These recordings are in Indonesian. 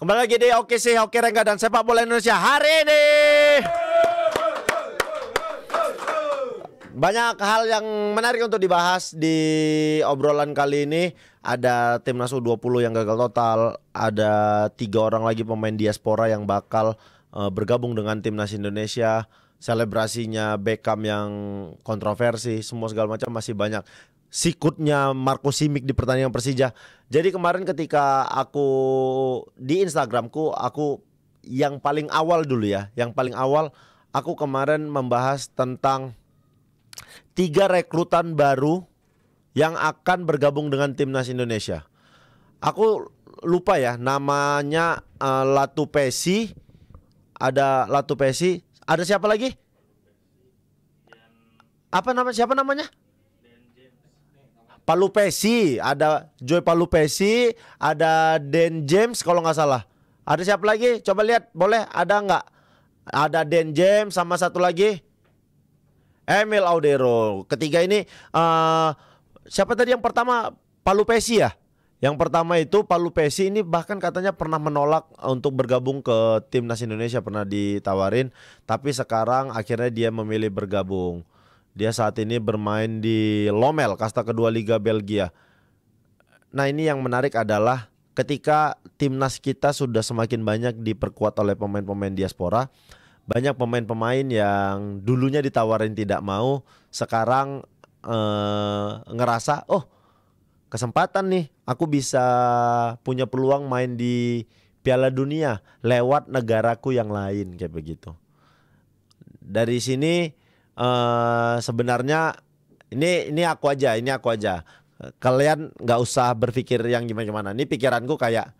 Kembali lagi di Oke Sih, Oke Rengga dan Sepak Bola Indonesia hari ini. Banyak hal yang menarik untuk dibahas di obrolan kali ini. Ada timnas U20 yang gagal total. Ada 3 orang lagi pemain diaspora yang bakal bergabung dengan timnas Indonesia. Selebrasinya Beckham yang kontroversi, semua segala macam masih banyak. Sikutnya Marco Simic di pertandingan Persija. Jadi kemarin ketika aku di Instagramku, aku yang paling awal dulu ya, yang paling awal aku kemarin membahas tentang 3 rekrutan baru yang akan bergabung dengan timnas Indonesia. Aku lupa ya namanya, Latu Pesi, ada Latu Pesi, ada siapa lagi? Siapa namanya? Palupesi, ada Joy Palupesi, ada Den James kalau nggak salah. Ada siapa lagi? Coba lihat, boleh ada nggak? Ada Den James sama satu lagi Emil Audero. Ketiga ini siapa tadi yang pertama? Palupesi ya. Yang pertama itu Palupesi ini bahkan katanya pernah menolak untuk bergabung ke timnas Indonesia, pernah ditawarin, tapi sekarang akhirnya dia memilih bergabung. Dia saat ini bermain di Lommel, kasta kedua Liga Belgia. Nah, ini yang menarik adalah ketika timnas kita sudah semakin banyak diperkuat oleh pemain-pemain diaspora, banyak pemain-pemain yang dulunya ditawarin tidak mau, sekarang ngerasa, oh kesempatan nih, aku bisa punya peluang main di Piala Dunia lewat negaraku yang lain, kayak begitu. Dari sini sebenarnya ini aku aja. Kalian nggak usah berpikir yang gimana-gimana. Ini pikiranku kayak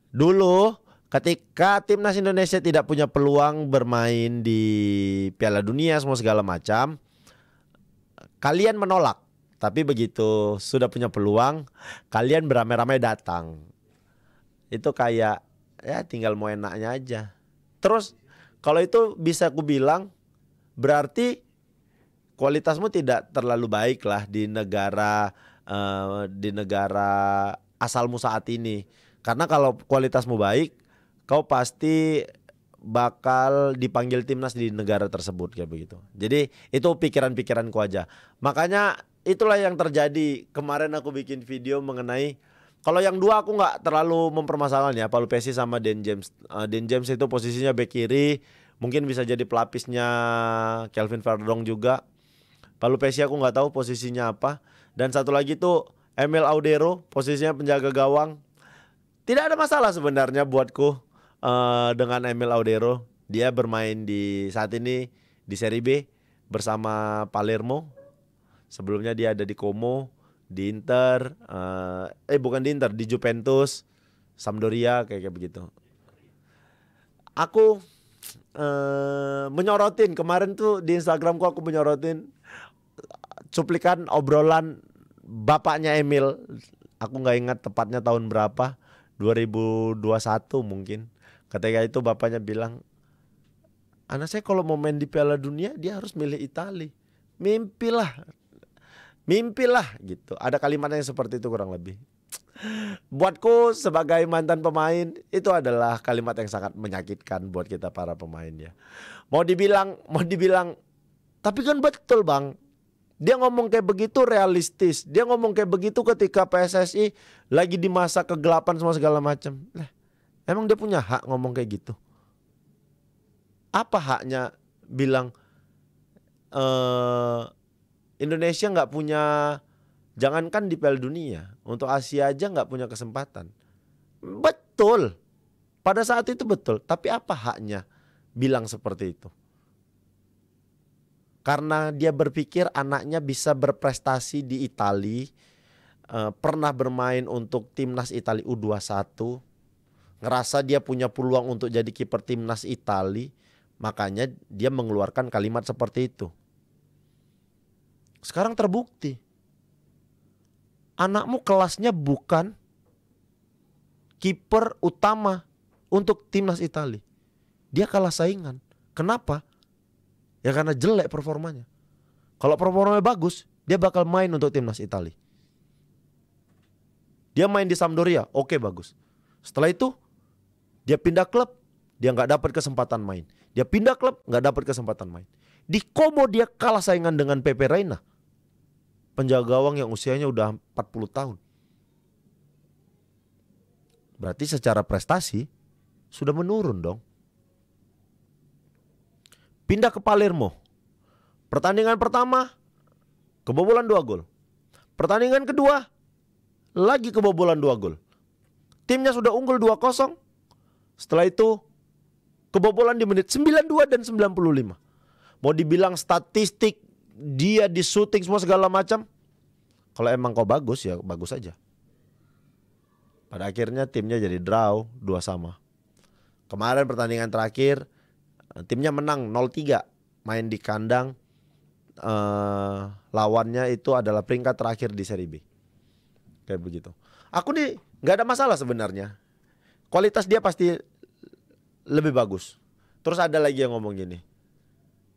dulu ketika timnas Indonesia tidak punya peluang bermain di Piala Dunia semua segala macam, kalian menolak. Tapi begitu sudah punya peluang, kalian beramai-ramai datang. Itu kayak ya tinggal mau enaknya aja. Terus kalau itu bisa aku bilang, berarti kualitasmu tidak terlalu baik lah di negara asalmu saat ini. Karena kalau kualitasmu baik, kau pasti bakal dipanggil timnas di negara tersebut, kayak begitu. Jadi itu pikiran-pikiranku aja. Makanya itulah yang terjadi. Kemarin aku bikin video mengenai, kalau yang dua aku nggak terlalu mempermasalahkan ya, Palupesi sama Den James. Den James itu posisinya bek kiri, mungkin bisa jadi pelapisnya Kelvin Verdong juga. Palupesi aku nggak tahu posisinya apa. Dan satu lagi tuh Emil Audero, posisinya penjaga gawang. Tidak ada masalah sebenarnya buatku dengan Emil Audero. Dia bermain di saat ini di Serie B bersama Palermo. Sebelumnya dia ada di Como, di Inter, bukan di Inter, di Juventus, Sampdoria, kayak begitu. Aku menyorotin kemarin tuh di Instagramku, aku menyorotin cuplikan obrolan bapaknya Emil. Aku nggak ingat tepatnya tahun berapa, 2021 mungkin. Ketika itu bapaknya bilang, anak saya kalau mau main di Piala Dunia dia harus milih Italia. Mimpilah gitu. Ada kalimatnya seperti itu kurang lebih. Buatku sebagai mantan pemain, itu adalah kalimat yang sangat menyakitkan buat kita para pemain ya. Mau dibilang, tapi kan betul bang. Dia ngomong kayak begitu realistis. Dia ngomong kayak begitu ketika PSSI lagi di masa kegelapan semua segala macam. Emang dia punya hak ngomong kayak gitu? Apa haknya bilang Indonesia nggak punya, jangankan di Piala Dunia, untuk Asia aja nggak punya kesempatan. Betul, pada saat itu betul. Tapi apa haknya bilang seperti itu? Karena dia berpikir anaknya bisa berprestasi di Italia, pernah bermain untuk timnas Italia U21, ngerasa dia punya peluang untuk jadi kiper timnas Italia, makanya dia mengeluarkan kalimat seperti itu. Sekarang terbukti anakmu kelasnya bukan kiper utama untuk timnas Italia. Dia kalah saingan. Kenapa? Ya karena jelek performanya. Kalau performanya bagus, dia bakal main untuk timnas Italia. Dia main di Sampdoria, oke bagus. Setelah itu Dia pindah klub, dia nggak dapat kesempatan main. Dia pindah klub, nggak dapat kesempatan main. Di Como dia kalah saingan dengan Pepe Reina, penjaga gawang yang usianya udah 40 tahun. Berarti secara prestasi sudah menurun dong. Pindah ke Palermo. Pertandingan pertama kebobolan 2 gol. Pertandingan kedua lagi kebobolan 2 gol. Timnya sudah unggul 2-0. Setelah itu kebobolan di menit 92 dan 95. Mau dibilang statistik dia di syuting semua segala macam, kalau emang kau bagus ya bagus aja. Pada akhirnya timnya jadi draw 2-2. Kemarin pertandingan terakhir timnya menang 0-3, main di kandang. Lawannya itu adalah peringkat terakhir di Serie B. Kayak begitu. Aku nih nggak ada masalah sebenarnya. Kualitas dia pasti lebih bagus. Terus ada lagi yang ngomong gini,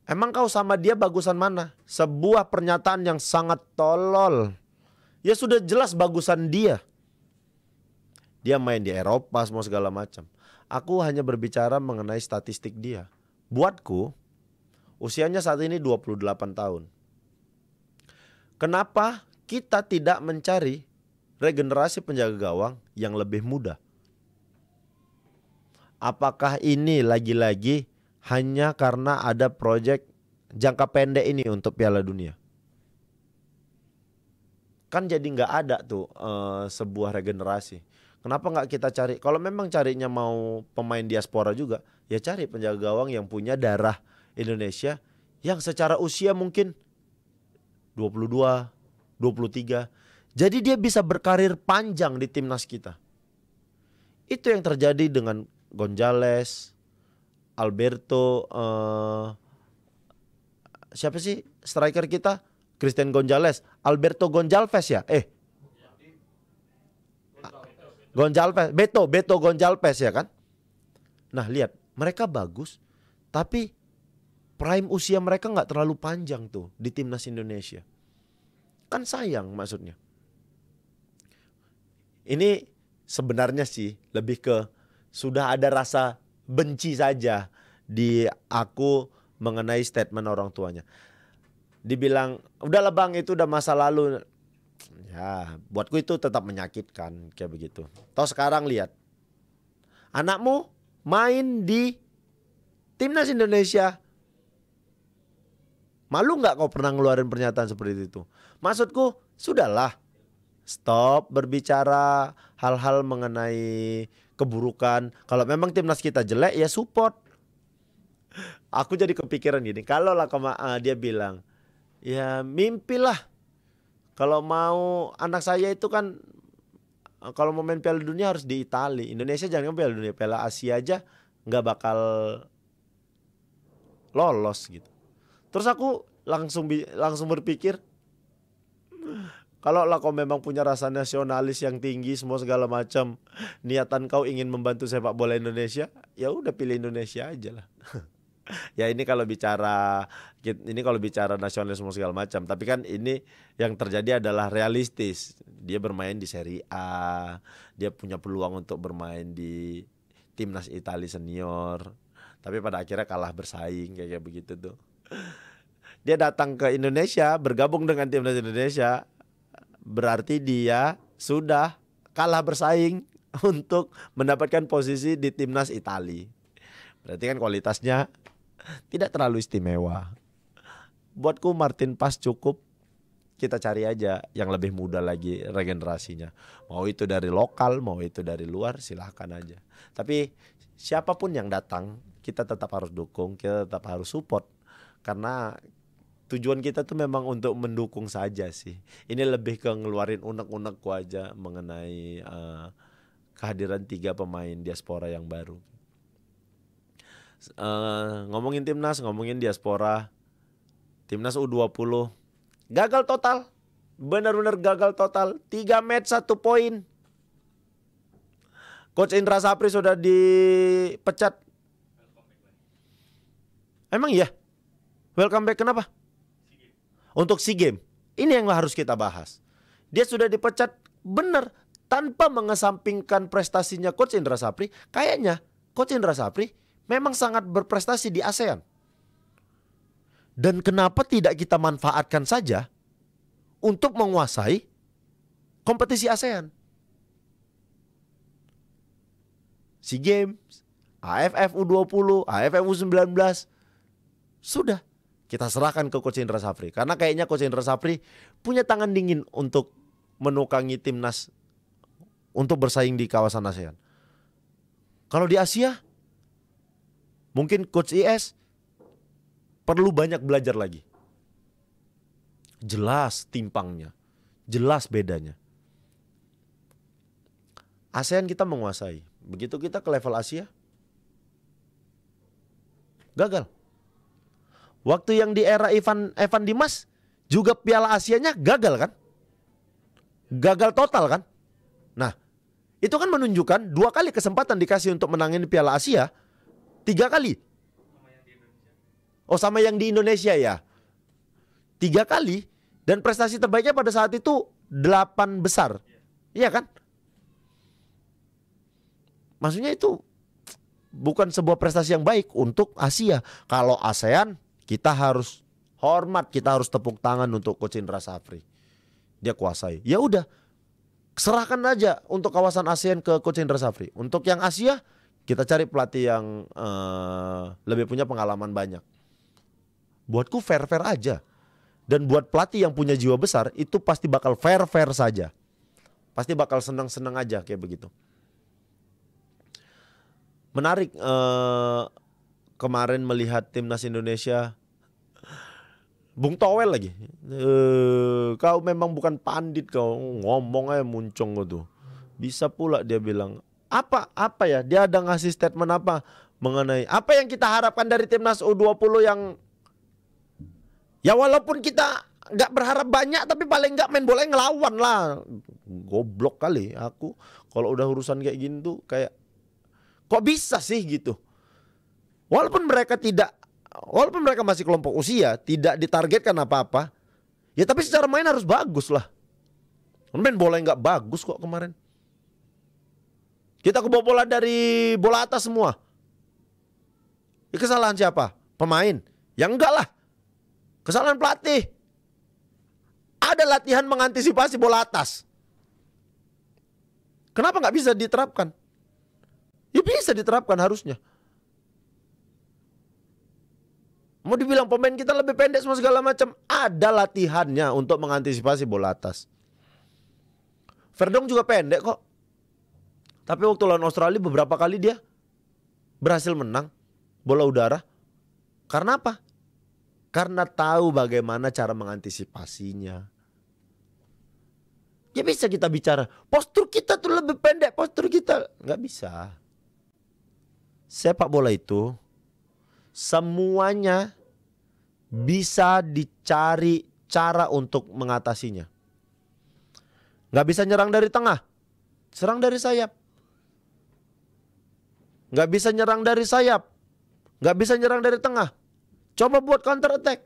emang kau sama dia bagusan mana? Sebuah pernyataan yang sangat tolol. Ya sudah jelas bagusan dia. Dia main di Eropa semua segala macam. Aku hanya berbicara mengenai statistik dia. Buatku usianya saat ini 28 tahun. Kenapa kita tidak mencari regenerasi penjaga gawang yang lebih muda? Apakah ini lagi-lagi hanya karena ada proyek jangka pendek ini untuk Piala Dunia? Kan jadi nggak ada tuh sebuah regenerasi. Kenapa nggak kita cari? Kalau memang carinya mau pemain diaspora juga, ya cari penjaga gawang yang punya darah Indonesia, yang secara usia mungkin 22, 23. Jadi dia bisa berkarir panjang di timnas kita. Itu yang terjadi dengan Gonzalez, Alberto, siapa sih striker kita? Christian Gonzalez, Alberto Gonzalez ya? Gonzalez, Beto Gonzalez ya kan? Nah lihat, mereka bagus, tapi prime usia mereka nggak terlalu panjang tuh di timnas Indonesia. Kan sayang maksudnya. Ini sebenarnya sih lebih ke sudah ada rasa benci saja di aku mengenai statement orang tuanya. Dibilang, udahlah bang itu udah masa lalu. Ya buatku itu tetap menyakitkan kayak begitu. Toh sekarang lihat, anakmu main di timnas Indonesia. Malu nggak kau pernah ngeluarin pernyataan seperti itu? Maksudku sudahlah, stop berbicara hal-hal mengenai keburukan. Kalau memang timnas kita jelek ya support. Aku jadi kepikiran gini, kalau lah dia bilang, ya mimpilah. Kalau mau anak saya itu kan kalau mau main Piala Dunia harus di Italia. Indonesia jangan Piala Dunia, Piala Asia aja nggak bakal lolos gitu. Terus aku langsung berpikir, kalau lah kau memang punya rasa nasionalis yang tinggi semua segala macam, niatan kau ingin membantu sepak bola Indonesia, ya udah pilih Indonesia aja lah. Ya ini kalau bicara nasionalis semua segala macam, tapi kan ini yang terjadi adalah realistis. Dia bermain di Serie A, dia punya peluang untuk bermain di timnas Italia senior, tapi pada akhirnya kalah bersaing kayak begitu tuh. Dia datang ke Indonesia, bergabung dengan timnas Indonesia, berarti dia sudah kalah bersaing untuk mendapatkan posisi di timnas Italia. Berarti kan kualitasnya tidak terlalu istimewa. Buatku Martin Paes cukup. Kita cari aja yang lebih muda lagi regenerasinya. Mau itu dari lokal, mau itu dari luar, silahkan aja. Tapi siapapun yang datang, kita tetap harus dukung, kita tetap harus support. Karena tujuan kita tuh memang untuk mendukung saja sih. Ini lebih ke ngeluarin unek-unekku aja mengenai kehadiran 3 pemain diaspora yang baru. Ngomongin timnas, ngomongin diaspora, timnas U20 gagal total, benar-benar gagal total. 3 match 1 poin. Coach Indra Sapri sudah dipecat. Emang iya? Welcome back kenapa? Untuk SEA Games. Ini yang harus kita bahas. Dia sudah dipecat benar tanpa mengesampingkan prestasinya Coach Indra Sapri. Kayaknya Coach Indra Safri memang sangat berprestasi di ASEAN. Dan kenapa tidak kita manfaatkan saja untuk menguasai kompetisi ASEAN? SEA Games, AFF U20, AFF U19. Sudah, kita serahkan ke Coach Indra Safri. Karena kayaknya Coach Indra Safri punya tangan dingin untuk menukangi timnas untuk bersaing di kawasan ASEAN. Kalau di Asia, mungkin Coach IS perlu banyak belajar lagi. Jelas timpangnya, jelas bedanya. ASEAN kita menguasai. Begitu kita ke level Asia, gagal. Waktu yang di era Evan Dimas juga Piala Asianya gagal kan? Gagal total kan? Nah, itu kan menunjukkan 2 kali kesempatan dikasih untuk menangin Piala Asia, 3 kali. Oh, sama yang di Indonesia ya. 3 kali. Dan prestasi terbaiknya pada saat itu 8 besar. Iya kan? Maksudnya itu bukan sebuah prestasi yang baik untuk Asia. Kalau ASEAN, kita harus hormat, kita harus tepuk tangan untuk Coach Indra Safri. Dia kuasai. Ya udah, serahkan aja untuk kawasan ASEAN ke Coach Indra Safri. Untuk yang Asia, kita cari pelatih yang lebih punya pengalaman banyak. Buatku fair-fair aja. Dan buat pelatih yang punya jiwa besar, itu pasti bakal fair-fair saja. Pasti bakal senang-senang aja kayak begitu. Menarik kemarin melihat timnas Indonesia. Bung Towel lagi. Kau memang bukan pandit, kau ngomong aja muncung gitu. Bisa pula dia bilang. Apa ya? Dia ada ngasih statement apa mengenai apa yang kita harapkan dari timnas U20 yang ya walaupun kita nggak berharap banyak tapi paling nggak main bola ngelawan lah. Goblok kali aku kalau udah urusan kayak gini tuh kayak kok bisa sih gitu. Walaupun mereka masih kelompok usia, tidak ditargetkan apa-apa. Ya tapi secara main harus bagus lah. Main bola nggak bagus kok kemarin. Kita kebobolan dari bola atas semua. Ya kesalahan siapa? Pemain? Ya enggak lah. Kesalahan pelatih. Ada latihan mengantisipasi bola atas. Kenapa nggak bisa diterapkan? Ya bisa diterapkan harusnya. Mau dibilang pemain kita lebih pendek semua segala macam, ada latihannya untuk mengantisipasi bola atas. Verdong juga pendek kok. Tapi waktu lawan Australia beberapa kali dia berhasil menang bola udara. Karena apa? Karena tahu bagaimana cara mengantisipasinya. Ya bisa kita bicara, postur kita tuh lebih pendek, postur kita. Nggak bisa. Sepak bola itu semuanya bisa dicari cara untuk mengatasinya. Nggak bisa nyerang dari tengah, serang dari sayap. Nggak bisa nyerang dari sayap, nggak bisa nyerang dari tengah. Coba buat counter attack.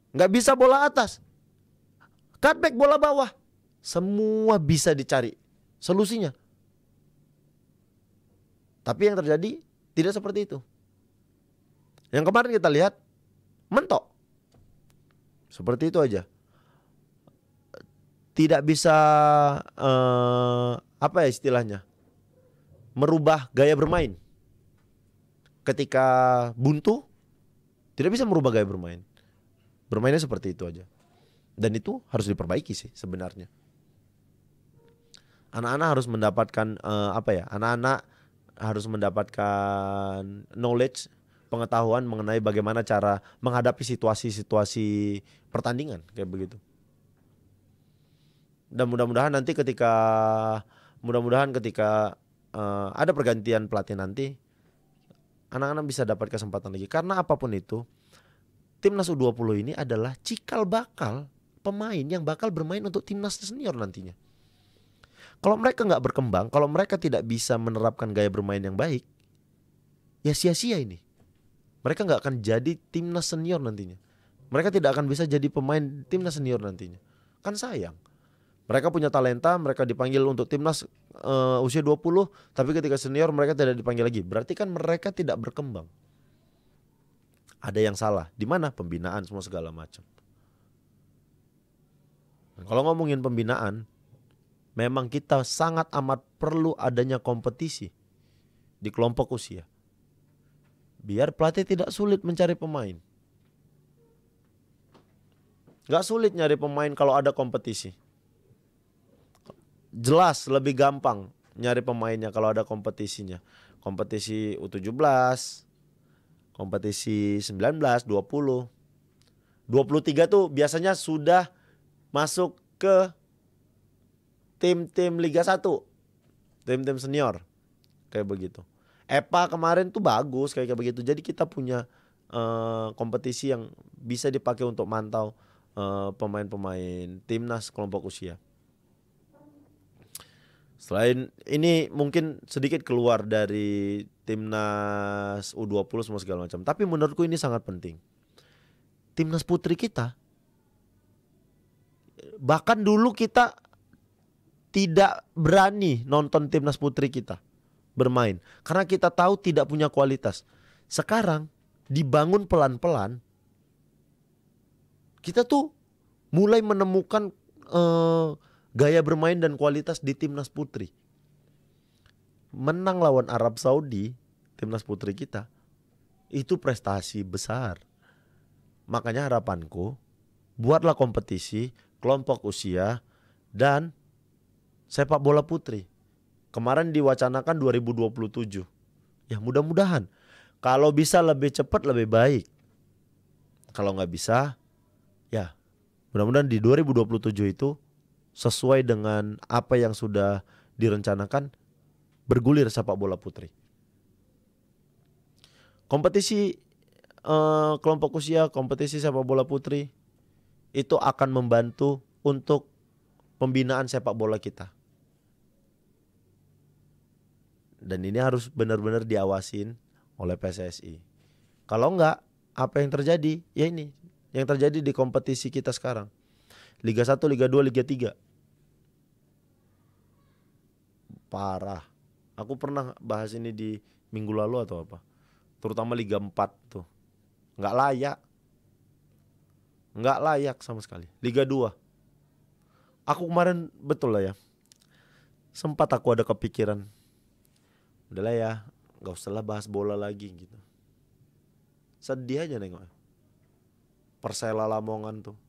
Nggak bisa bola atas, cutback bola bawah. Semua bisa dicari solusinya. Tapi yang terjadi tidak seperti itu. Yang kemarin kita lihat mentok. Seperti itu aja. Tidak bisa apa ya istilahnya? Merubah gaya bermain. Ketika buntu tidak bisa merubah gaya bermain. Bermainnya seperti itu aja. Dan itu harus diperbaiki sih sebenarnya. Anak-anak harus mendapatkan anak-anak harus mendapatkan knowledge, pengetahuan mengenai bagaimana cara menghadapi situasi-situasi pertandingan kayak begitu. Dan mudah-mudahan ketika ada pergantian pelatih nanti, anak-anak bisa dapat kesempatan lagi. Karena apapun itu, timnas U20 ini adalah cikal bakal pemain yang bakal bermain untuk timnas senior nantinya. Kalau mereka nggak berkembang, kalau mereka tidak bisa menerapkan gaya bermain yang baik, ya sia-sia ini. Mereka nggak akan jadi timnas senior nantinya. Mereka tidak akan bisa jadi pemain timnas senior nantinya. Kan sayang. Mereka punya talenta, mereka dipanggil untuk timnas usia 20, tapi ketika senior mereka tidak dipanggil lagi. Berarti kan mereka tidak berkembang. Ada yang salah. Di mana? Pembinaan semua segala macam. Kalau ngomongin pembinaan, memang kita sangat amat perlu adanya kompetisi di kelompok usia. Biar pelatih tidak sulit mencari pemain. Gak sulit nyari pemain kalau ada kompetisi. Jelas lebih gampang nyari pemainnya kalau ada kompetisinya. Kompetisi U17, kompetisi 19, 20. 23 tuh biasanya sudah masuk ke tim-tim Liga 1. Tim-tim senior. Kayak begitu. EPA kemarin tuh bagus kayak begitu. Jadi kita punya kompetisi yang bisa dipakai untuk mantau pemain-pemain timnas kelompok usia. Selain ini mungkin sedikit keluar dari timnas U20 semua segala macam. Tapi menurutku ini sangat penting. Timnas putri kita, bahkan dulu kita tidak berani nonton timnas putri kita bermain karena kita tahu tidak punya kualitas. Sekarang dibangun pelan-pelan. Kita tuh mulai menemukan gaya bermain dan kualitas di timnas putri. Menang lawan Arab Saudi, timnas putri kita, itu prestasi besar. Makanya harapanku, buatlah kompetisi kelompok usia dan sepak bola putri. Kemarin diwacanakan 2027. Ya mudah-mudahan. Kalau bisa lebih cepat lebih baik. Kalau nggak bisa, ya mudah-mudahan di 2027 itu sesuai dengan apa yang sudah direncanakan, bergulir sepak bola putri. Kompetisi kelompok usia, kompetisi sepak bola putri itu akan membantu untuk pembinaan sepak bola kita. Dan ini harus benar-benar diawasin oleh PSSI. Kalau enggak, apa yang terjadi? Ya ini yang terjadi di kompetisi kita sekarang. Liga 1, Liga 2, Liga 3. Parah. Aku pernah bahas ini di minggu lalu atau apa. Terutama Liga 4 tuh. Nggak layak. Nggak layak sama sekali. Liga 2. Aku kemarin betul lah ya. Sempat aku ada kepikiran. Udahlah ya, nggak usah lah bahas bola lagi gitu. Sedih aja nengok. Persela Lamongan tuh.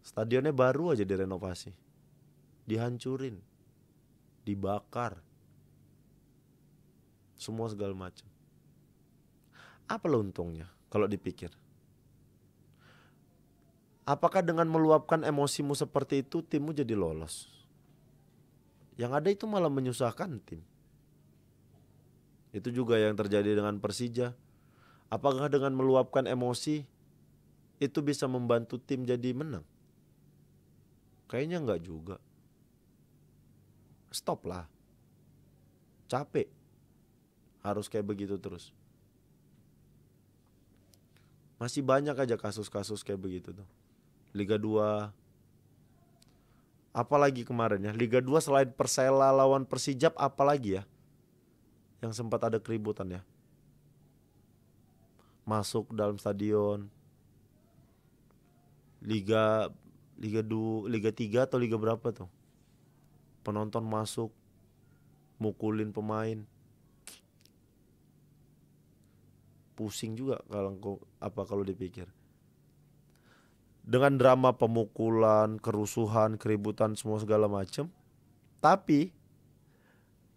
Stadionnya baru aja direnovasi. Dihancurin. Dibakar. Semua segala macam. Apa lo untungnya kalau dipikir? Apakah dengan meluapkan emosimu seperti itu timmu jadi lolos? Yang ada itu malah menyusahkan tim. Itu juga yang terjadi dengan Persija. Apakah dengan meluapkan emosi itu bisa membantu tim jadi menang? Kayaknya enggak juga. Stop lah. Capek. Harus kayak begitu terus. Masih banyak aja kasus-kasus kayak begitu tuh. Liga 2. Apalagi kemarin ya. Liga 2 selain Persela lawan Persijap apalagi ya? Yang sempat ada keributan ya. Masuk dalam stadion. Liga 3 atau Liga berapa tuh? Penonton masuk mukulin pemain. Pusing juga kalau dipikir. Dengan drama pemukulan, kerusuhan, keributan semua segala macam. Tapi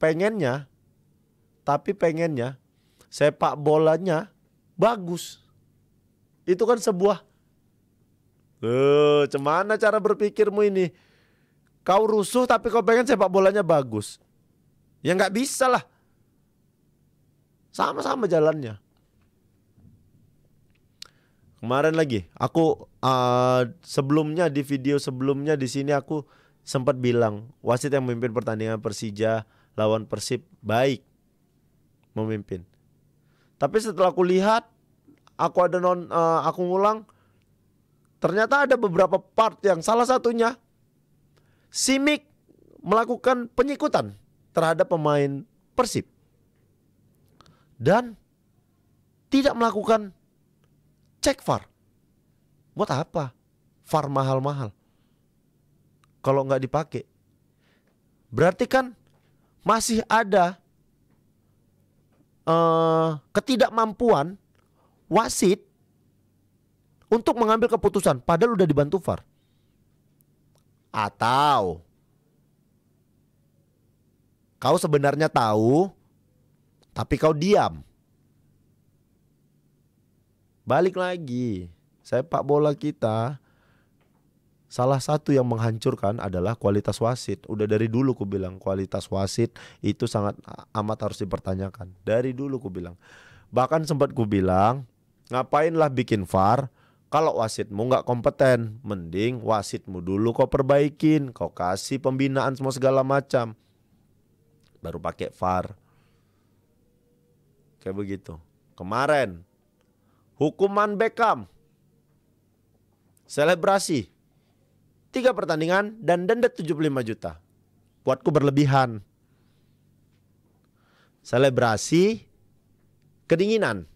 pengennya sepak bolanya bagus. Itu kan sebuah cemana cara berpikirmu ini? Kau rusuh tapi kau pengen sepak bolanya bagus. Ya gak bisa lah. Sama-sama jalannya. Kemarin lagi aku sebelumnya di video sebelumnya di sini aku sempat bilang wasit yang memimpin pertandingan Persija lawan Persib baik memimpin. Tapi setelah aku lihat, aku ngulang, ternyata ada beberapa part yang salah satunya Simic melakukan penyikutan terhadap pemain Persib dan tidak melakukan cek VAR. Buat apa VAR mahal-mahal kalau nggak dipakai? Berarti kan masih ada ketidakmampuan wasit untuk mengambil keputusan padahal udah dibantu VAR. Atau kau sebenarnya tahu tapi kau diam. Balik lagi, sepak bola kita salah satu yang menghancurkan adalah kualitas wasit. Udah dari dulu ku bilang kualitas wasit itu sangat amat harus dipertanyakan. Dari dulu ku bilang. Bahkan sempat ku bilang, ngapainlah bikin VAR kalau wasitmu nggak kompeten. Mending wasitmu dulu kau perbaikin, kau kasih pembinaan semua segala macam, baru pakai VAR. Kayak begitu. Kemarin hukuman Beckham, selebrasi 3 pertandingan dan denda 75 juta. Buatku berlebihan. Selebrasi kedinginan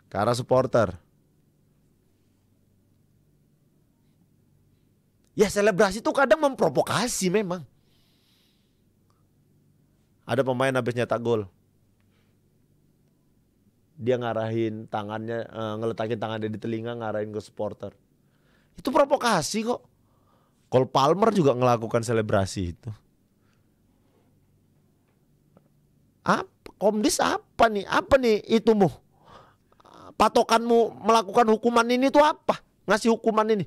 ke arah supporter. Ya selebrasi itu kadang memprovokasi memang. Ada pemain habis nyetak gol, dia ngarahin tangannya, ngeletakin tangannya di telinga, ngarahin ke supporter. Itu provokasi kok. Cole Palmer juga melakukan selebrasi itu. Komdis apa nih? Apa nih itumu? Patokanmu melakukan hukuman ini tuh apa? Ngasih hukuman ini.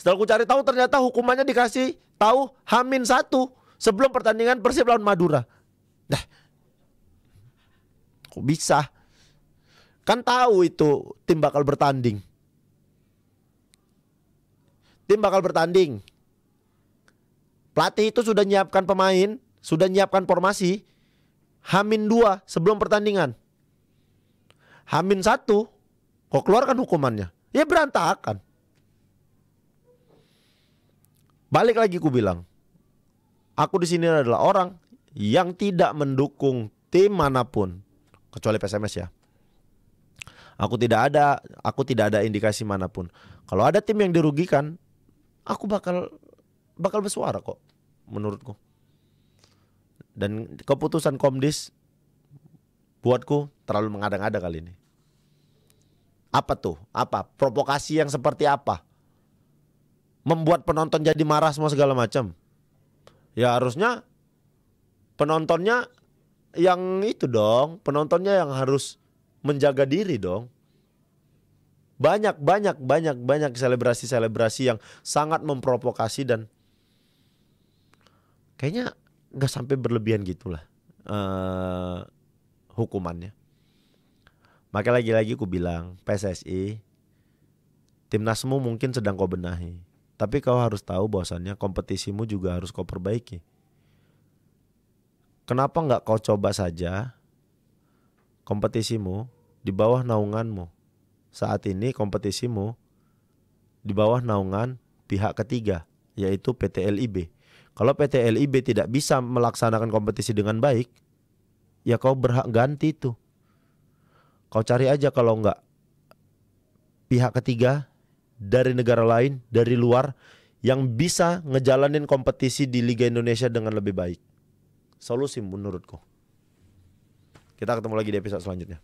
Setelah aku cari tahu ternyata hukumannya dikasih tahu H-1 sebelum pertandingan Persib lawan Madura. Nah, kok bisa? Kan tahu itu tim bakal bertanding. Tim bakal bertanding. Pelatih itu sudah nyiapkan pemain, sudah nyiapkan formasi H-2 sebelum pertandingan. H-1 kok keluarkan hukumannya? Ya berantakan. Balik lagi ku bilang, aku di sini adalah orang yang tidak mendukung tim manapun kecuali PSMS ya. Aku tidak ada indikasi manapun. Kalau ada tim yang dirugikan, aku bakal bersuara kok menurutku. Dan keputusan Komdis buatku terlalu mengada-ngada kali ini. Apa tuh? Apa? Provokasi yang seperti apa? Membuat penonton jadi marah semua segala macam. Ya harusnya penontonnya yang itu dong, penontonnya yang harus menjaga diri dong. Banyak selebrasi yang sangat memprovokasi dan kayaknya nggak sampai berlebihan gitulah hukumannya. Maka lagi-lagi aku bilang, PSSI, timnasmu mungkin sedang kau benahi, tapi kau harus tahu bahwasannya kompetisimu juga harus kau perbaiki. Kenapa nggak kau coba saja kompetisimu di bawah naunganmu? Saat ini kompetisimu di bawah naungan pihak ketiga, yaitu PT LIB. Kalau PT LIB tidak bisa melaksanakan kompetisi dengan baik, ya kau berhak ganti itu. Kau cari aja kalau enggak pihak ketiga dari negara lain, dari luar, yang bisa ngejalanin kompetisi di Liga Indonesia dengan lebih baik. Solusi menurutku. Kita ketemu lagi di episode selanjutnya.